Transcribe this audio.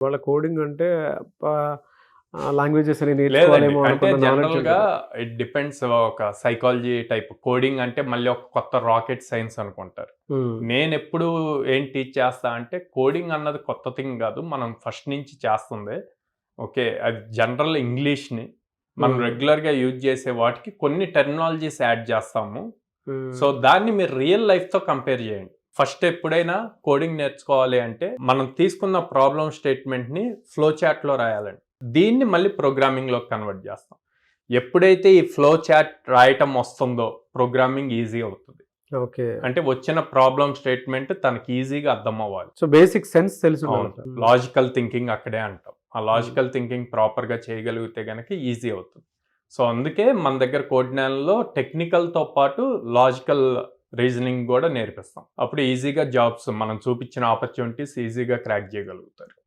వాళ్ళ కోడింగ్ అంటే లాంగ్వేజెస్ అని లేదండి. నేర్చుకోవాలేమో అంటే అనుకున్న నాలెడ్జ్ జనరల్‌గా ఉంటుంది. ఇట్ డిపెండ్స్ ఒక సైకాలజీ టైప్. కోడింగ్ అంటే మళ్ళీ ఒక కొత్త రాకెట్ సైన్స్ అనుకుంటారు. నేనెప్పుడు ఏం టీచ్ చేస్తా అంటే కోడింగ్ అన్నది కొత్త థింగ్ గాదు. మనం ఫస్ట్ నుంచి చేస్తుందే. ఓకే. అది జనరల్ ఇంగ్లీష్‌ని మనం రెగ్యులర్‌గా యూజ్ చేసే వాటికి కొన్ని టెర్మినాలజీస్ యాడ్ చేస్తాము. సో, దాన్ని మీరు రియల్ లైఫ్‌తో కంపేర్ చేయండి. ఫస్ట్ ఎప్పుడైనా కోడింగ్ నేర్చుకోవాలి అంటే మనం తీసుకున్న ప్రాబ్లమ్ స్టేట్మెంట్‌ని ఫ్లో చార్ట్‌లో రాయాలండి. దీన్ని మళ్ళీ ప్రోగ్రామింగ్‌లోకి కన్వర్ట్ చేస్తాం. ఎప్పుడైతే ఈ ఫ్లో చార్ట్ రాయటం వస్తుందో ప్రోగ్రామింగ్ ఈజీ అవుతుంది. ఓకే. అంటే వచ్చిన ప్రాబ్లమ్ స్టేట్మెంట్ తనకి ఈజీగా అర్థం అవ్వాలి. సో, బేసిక్ సెన్స్ తెలిసి అవును. లాజికల్ థింకింగ్ అక్కడే అంటాం. ఆ లాజికల్ థింకింగ్ ప్రాపర్‌గా చేయగలిగితే గనక ఈజీ అవుతుంది. సో, అందుకే మన దగ్గర కోడినాలలో టెక్నికల్‌తో పాటు లాజికల్ రీజనింగ్ గూడా నేర్పిస్తాం. అప్పుడు ఈజీగా జాబ్స్ మనం చూపించిన ఆపర్చునిటీస్ ఈజీగా క్రాక్ చేయగలుగుతారు.